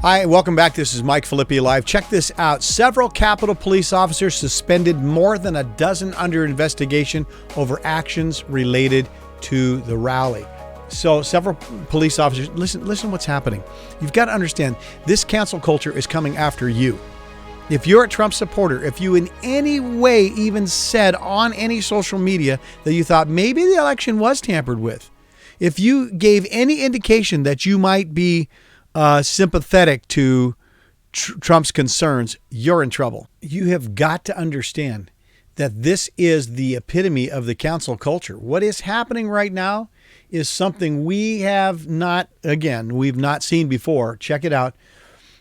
Hi, welcome back. This is Mike Filippi Live. Check this out. Several Capitol Police officers suspended, more than a dozen under investigation over actions related to the rally. So several police officers, listen what's happening. You've got to understand, this cancel culture is coming after you. If you're a Trump supporter, if you in any way even said on any social media that you thought maybe the election was tampered with, if you gave any indication that you might be sympathetic to Trump's concerns, you're in trouble. You have got to understand that this is the epitome of the cancel culture. What is happening right now is something we've not seen before. Check it out.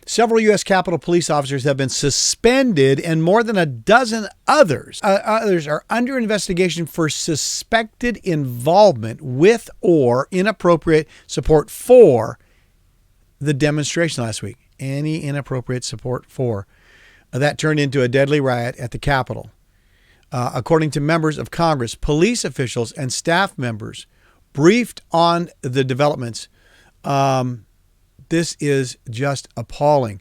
Several U.S. Capitol Police officers have been suspended, and more than a dozen others are under investigation for suspected involvement with or inappropriate support for the demonstration last week. Any inappropriate support for that turned into a deadly riot at the Capitol. According to members of Congress, police officials and staff members briefed on the developments. This is just appalling.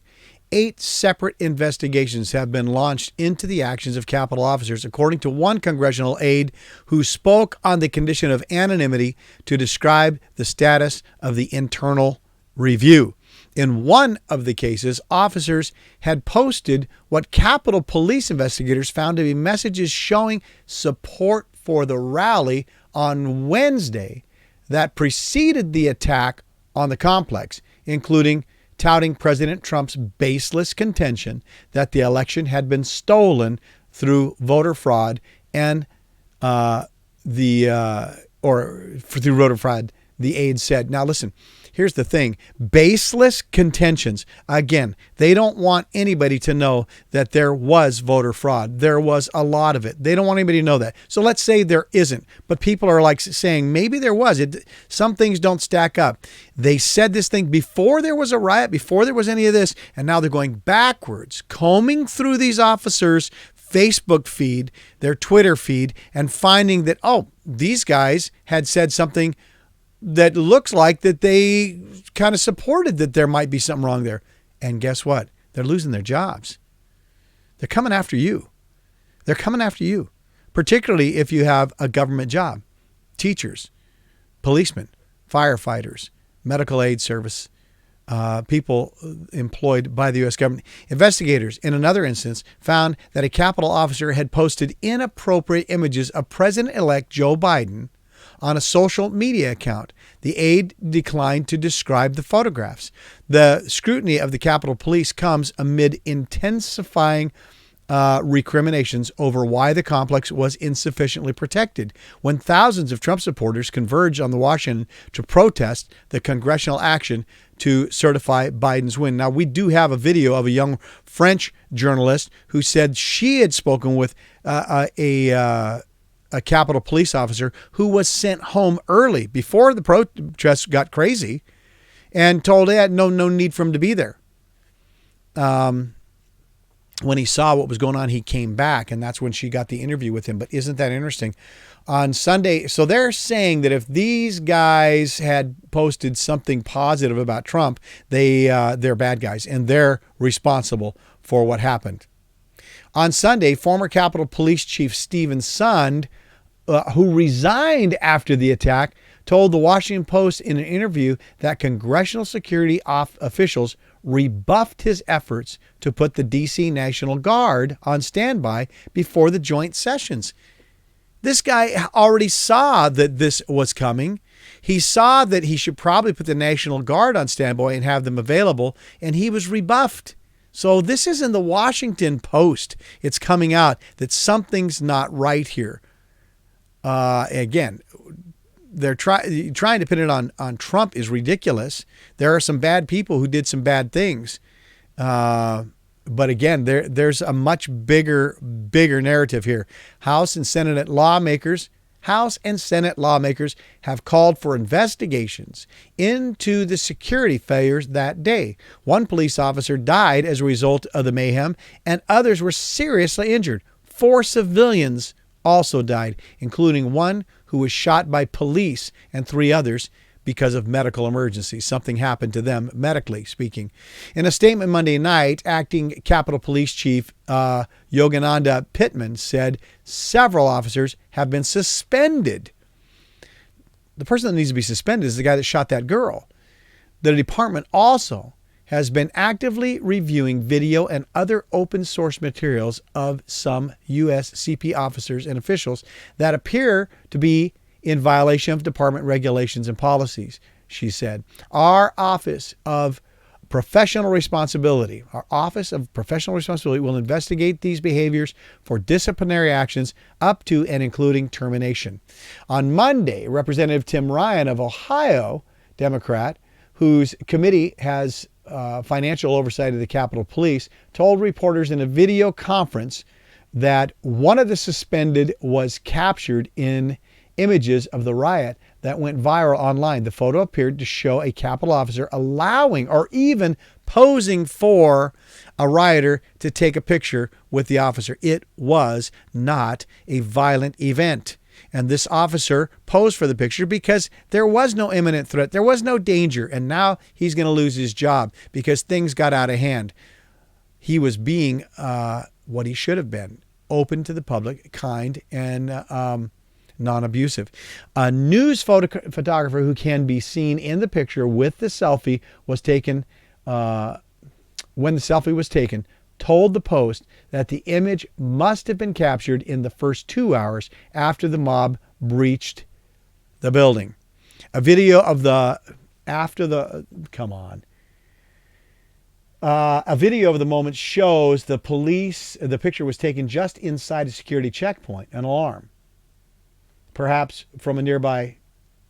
8 separate investigations have been launched into the actions of Capitol officers, according to one congressional aide who spoke on the condition of anonymity to describe the status of the internal review. In one of the cases, officers had posted what Capitol Police investigators found to be messages showing support for the rally on Wednesday that preceded the attack on the complex, including touting President Trump's baseless contention that the election had been stolen through voter fraud and through voter fraud, the aide said. Now listen, here's the thing. Baseless contentions. Again, they don't want anybody to know that there was voter fraud. There was a lot of it. They don't want anybody to know that. So let's say there isn't, but people are like saying maybe there was. Some things don't stack up. They said this thing before there was a riot, before there was any of this, and now they're going backwards, combing through these officers' Facebook feed, their Twitter feed, and finding that, these guys had said something that looks like that they kind of supported that there might be something wrong there. And guess what? They're losing their jobs. They're coming after you. They're coming after you, particularly if you have a government job. Teachers, policemen, firefighters, medical aid service, people employed by the U.S. government. Investigators, in another instance, found that a Capitol officer had posted inappropriate images of President-elect Joe Biden on a social media account. The aide declined to describe the photographs. The scrutiny of the Capitol Police comes amid intensifying recriminations over why the complex was insufficiently protected, when thousands of Trump supporters converged on the Washington to protest the congressional action to certify Biden's win. Now, we do have a video of a young French journalist who said she had spoken with a Capitol Police officer who was sent home early before the protests got crazy and told he had no need for him to be there. When he saw what was going on, he came back, and that's when she got the interview with him. But isn't that interesting? On Sunday, so they're saying that if these guys had posted something positive about Trump, they're bad guys, and they're responsible for what happened. On Sunday, former Capitol Police Chief Stephen Sund, who resigned after the attack, told the Washington Post in an interview that congressional security officials rebuffed his efforts to put the D.C. National Guard on standby before the joint sessions. This guy already saw that this was coming. He saw that he should probably put the National Guard on standby and have them available, and he was rebuffed. So this is in the Washington Post. It's coming out that something's not right here. Again, they're trying to pin it on Trump is ridiculous. There are some bad people who did some bad things. But again, there's a much bigger narrative here. House and Senate lawmakers have called for investigations into the security failures that day. One police officer died as a result of the mayhem, and others were seriously injured. 4 civilians also died, including one who was shot by police and 3 others because of medical emergency. Something happened to them, medically speaking. In a statement Monday night, acting Capitol Police Chief Yogananda Pittman said several officers have been suspended. The person that needs to be suspended is the guy that shot that girl. The department also has been actively reviewing video and other open source materials of some U.S. CP officers and officials that appear to be in violation of department regulations and policies, she said. Our Office of Professional Responsibility will investigate these behaviors for disciplinary actions up to and including termination. On Monday, Representative Tim Ryan of Ohio, Democrat, whose committee has financial oversight of the Capitol Police, told reporters in a video conference that one of the suspended was captured in images of the riot that went viral online. The photo appeared to show a Capitol officer allowing or even posing for a rioter to take a picture with the officer. It was not a violent event. And this officer posed for the picture because there was no imminent threat. There was no danger. And now he's going to lose his job because things got out of hand. He was being what he should have been, open to the public, kind, and non-abusive. A news photographer who can be seen in the picture with the selfie was taken, when the selfie was taken, told the Post that the image must have been captured in the first 2 hours after the mob breached the building. A video of the moment shows the picture was taken just inside a security checkpoint, an alarm. Perhaps from a nearby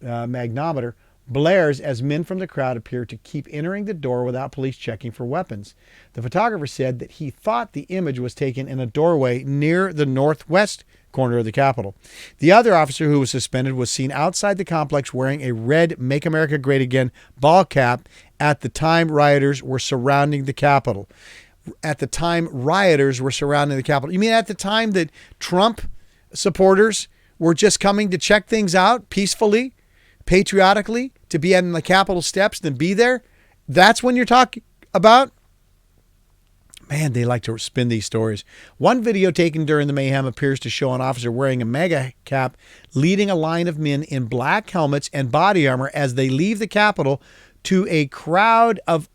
magnetometer, blares as men from the crowd appear to keep entering the door without police checking for weapons. The photographer said that he thought the image was taken in a doorway near the northwest corner of the Capitol. The other officer who was suspended was seen outside the complex wearing a red Make America Great Again ball cap at the time rioters were surrounding the Capitol. At the time rioters were surrounding the Capitol. You mean at the time that Trump supporters were just coming to check things out peacefully, patriotically, to be on the Capitol steps and be there? That's when you're talking about? Man, they like to spin these stories. One video taken during the mayhem appears to show an officer wearing a mega cap leading a line of men in black helmets and body armor as they leave the Capitol to a crowd of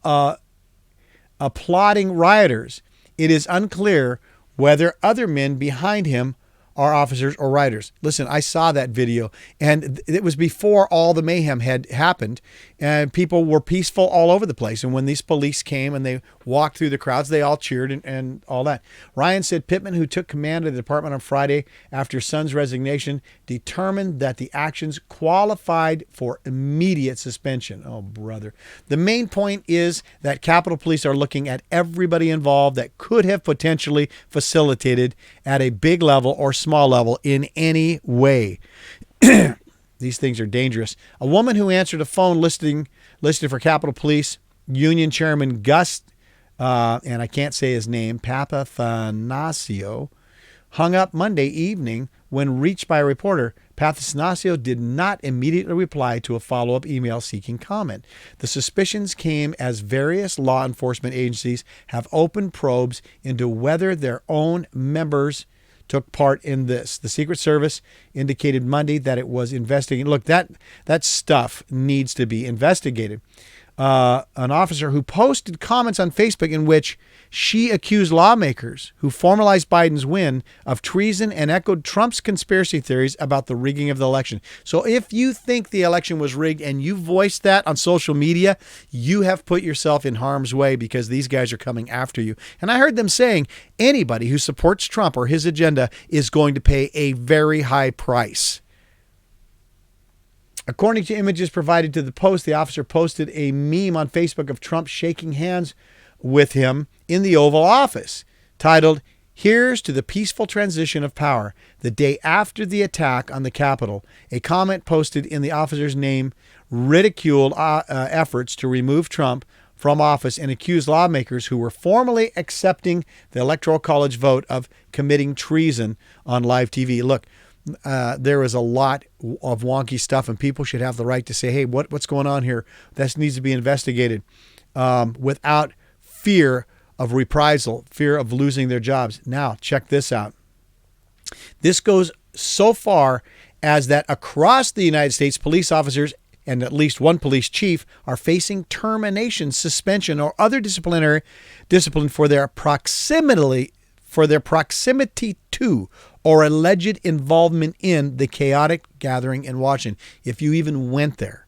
applauding rioters. It is unclear whether other men behind him are officers or rioters. Listen, I saw that video, and it was before all the mayhem had happened, and people were peaceful all over the place. And when these police came and they walked through the crowds, they all cheered and all that. Ryan said Pittman, who took command of the department on Friday after Sun's resignation, determined that the actions qualified for immediate suspension. Oh, brother. The main point is that Capitol Police are looking at everybody involved that could have potentially facilitated at a big level or small level in any way. These things are dangerous. A woman who answered a phone listed for Capitol Police Union Chairman Gus, and I can't say his name, Papathanasio, hung up Monday evening when reached by a reporter. Papathanasio did not immediately reply to a follow-up email seeking comment. The suspicions came as various law enforcement agencies have opened probes into whether their own members took part in this. The Secret Service indicated Monday that it was investigating. Look, that stuff needs to be investigated. An officer who posted comments on Facebook in which she accused lawmakers who formalized Biden's win of treason and echoed Trump's conspiracy theories about the rigging of the election. So if you think the election was rigged and you voiced that on social media, you have put yourself in harm's way because these guys are coming after you. And I heard them saying anybody who supports Trump or his agenda is going to pay a very high price. According to images provided to the Post, the officer posted a meme on Facebook of Trump shaking hands with him in the Oval Office, titled, "Here's to the peaceful transition of power," the day after the attack on the Capitol. A comment posted in the officer's name ridiculed efforts to remove Trump from office and accused lawmakers who were formally accepting the Electoral College vote of committing treason on live TV. Look, there is a lot of wonky stuff, and people should have the right to say, hey, what's going on here? This needs to be investigated without fear of reprisal, fear of losing their jobs. Now, check this out. This goes so far as that across the United States, police officers and at least one police chief are facing termination, suspension, or other discipline for their proximity to or alleged involvement in the chaotic gathering in Washington. If you even went there,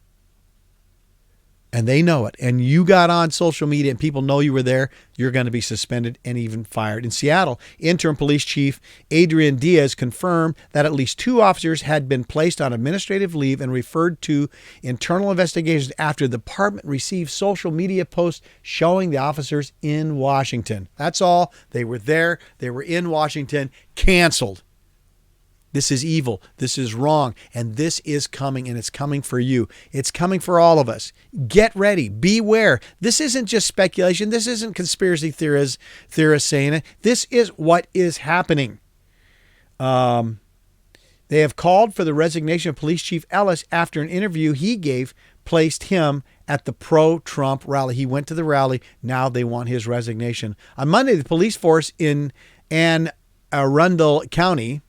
and they know it, and you got on social media and people know you were there, you're going to be suspended and even fired. In Seattle, interim police chief Adrian Diaz confirmed that at least 2 officers had been placed on administrative leave and referred to internal investigations after the department received social media posts showing the officers in Washington. That's all. They were there. They were in Washington. Canceled. This is evil. This is wrong. And this is coming, and it's coming for you. It's coming for all of us. Get ready. Beware. This isn't just speculation. This isn't conspiracy theorists saying it. This is what is happening. They have called for the resignation of Police Chief Ellis after an interview he gave placed him at the pro-Trump rally. He went to the rally. Now they want his resignation. On Monday, the police force in Anne Arundel County,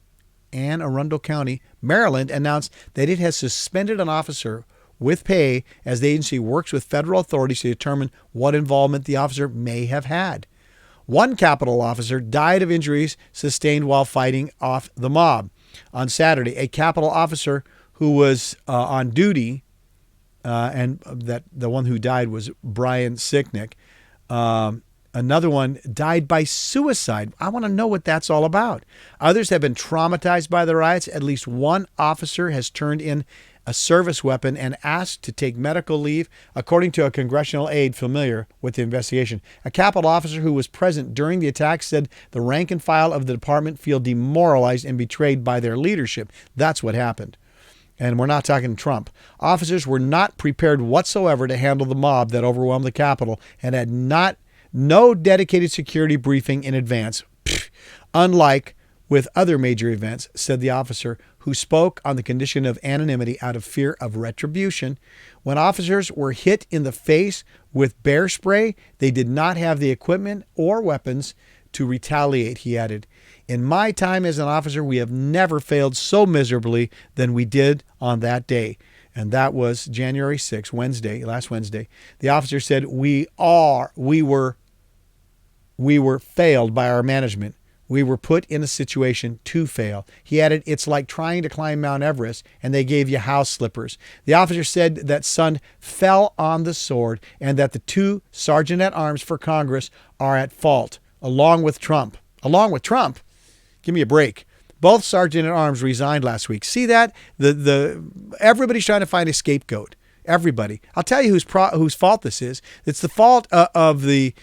Maryland, announced that it has suspended an officer with pay as the agency works with federal authorities to determine what involvement the officer may have had. One Capitol officer died of injuries sustained while fighting off the mob. On Saturday, a Capitol officer who was on duty, and that the one who died was Brian Sicknick, another one died by suicide. I want to know what that's all about. Others have been traumatized by the riots. At least one officer has turned in a service weapon and asked to take medical leave, according to a congressional aide familiar with the investigation. A Capitol officer who was present during the attack said the rank and file of the department feel demoralized and betrayed by their leadership. That's what happened. And we're not talking Trump. Officers were not prepared whatsoever to handle the mob that overwhelmed the Capitol and had no dedicated security briefing in advance, unlike with other major events, said the officer, who spoke on the condition of anonymity out of fear of retribution. When officers were hit in the face with bear spray, they did not have the equipment or weapons to retaliate, he added. In my time as an officer, we have never failed so miserably than we did on that day. And that was January 6th, last Wednesday. The officer said, we were failed by our management. We were put in a situation to fail. He added, it's like trying to climb Mount Everest and they gave you house slippers. The officer said that son fell on the sword and that the 2 sergeant-at-arms for Congress are at fault, along with Trump. Along with Trump? Give me a break. Both sergeant-at-arms resigned last week. See that? Everybody's trying to find a scapegoat. Everybody. I'll tell you whose fault this is. It's the fault of the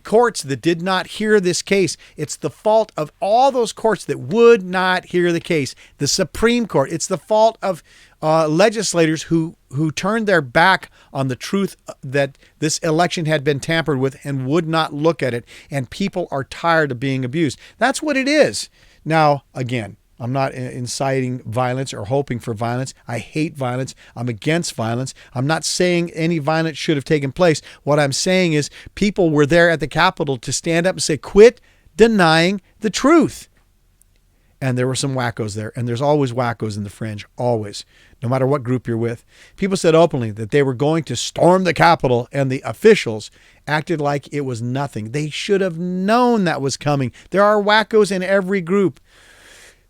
courts that did not hear this case. It's the fault of all those courts that would not hear the case. The Supreme Court. It's the fault of legislators who turned their back on the truth that this election had been tampered with and would not look at it. And people are tired of being abused. That's what it is. Now, again, I'm not inciting violence or hoping for violence. I hate violence. I'm against violence. I'm not saying any violence should have taken place. What I'm saying is people were there at the Capitol to stand up and say, quit denying the truth. And there were some wackos there. And there's always wackos in the fringe, always, no matter what group you're with. People said openly that they were going to storm the Capitol, and the officials acted like it was nothing. They should have known that was coming. There are wackos in every group.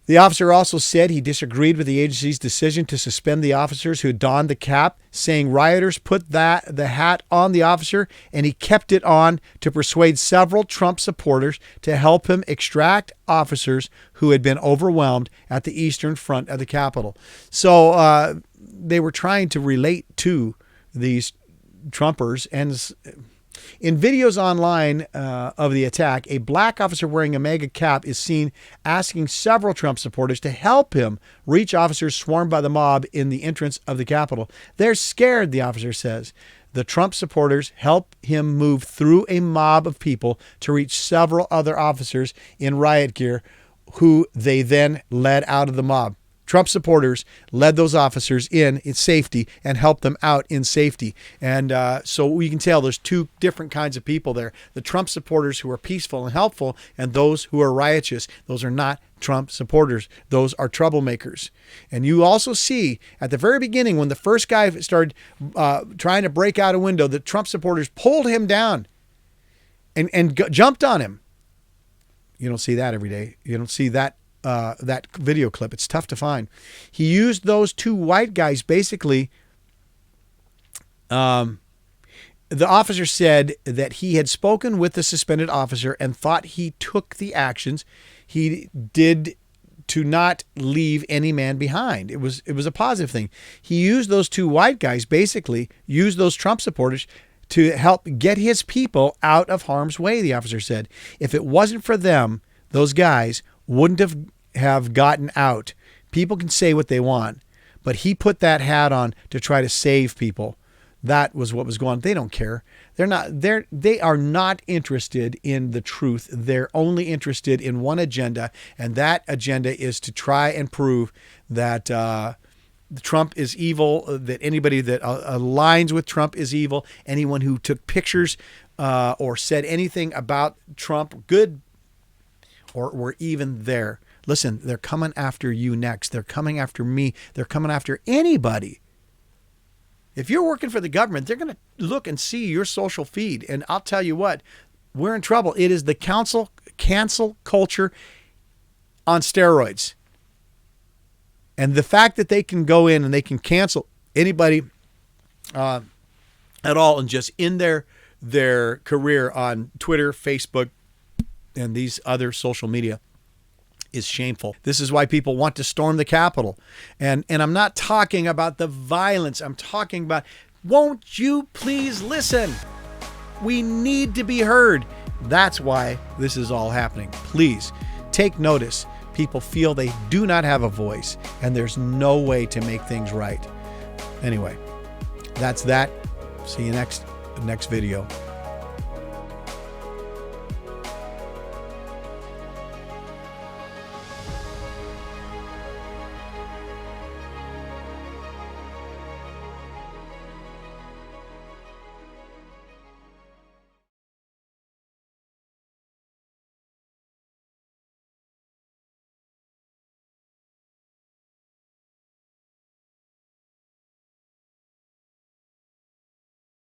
The officer also said he disagreed with the agency's decision to suspend the officers who donned the cap, saying rioters put the hat on the officer and he kept it on to persuade several Trump supporters to help him extract officers who had been overwhelmed at the eastern front of the Capitol. So they were trying to relate to these Trumpers. And in videos online of the attack, a black officer wearing a MAGA cap is seen asking several Trump supporters to help him reach officers swarmed by the mob in the entrance of the Capitol. They're scared, the officer says. The Trump supporters help him move through a mob of people to reach several other officers in riot gear, who they then led out of the mob. Trump supporters led those officers in safety and helped them out in safety. And so we can tell there's two different kinds of people there. The Trump supporters who are peaceful and helpful, and those who are riotous. Those are not Trump supporters. Those are troublemakers. And you also see at the very beginning when the first guy started trying to break out a window, the Trump supporters pulled him down and jumped on him. You don't see that every day. You don't see that that video clip. It's tough to find. He used those two white guys basically. The officer said that he had spoken with the suspended officer and thought he took the actions he did to not leave any man behind. It was a positive thing. He used those two white guys, basically used those Trump supporters to help get his people out of harm's way, the officer said. If it wasn't for them, those guys wouldn't have gotten out. People can say what they want, but he put that hat on to try to save people. That was what was going on. They don't care. They are not interested in the truth. They're only interested in one agenda, and that agenda is to try and prove that Trump is evil, that anybody that aligns with Trump is evil. Anyone who took pictures or said anything about Trump, good or were even there. Listen, they're coming after you next. They're coming after me. They're coming after anybody. If you're working for the government, they're going to look and see your social feed. And I'll tell you what, we're in trouble. It is the cancel culture on steroids. And the fact that they can go in and they can cancel anybody at all and just end their career on Twitter, Facebook, and these other social media is shameful. This is why people want to storm the Capitol. And I'm not talking about the violence. I'm talking about, won't you please listen? We need to be heard. That's why this is all happening. Please take notice. People feel they do not have a voice, and there's no way to make things right. Anyway, that's that. See you next video.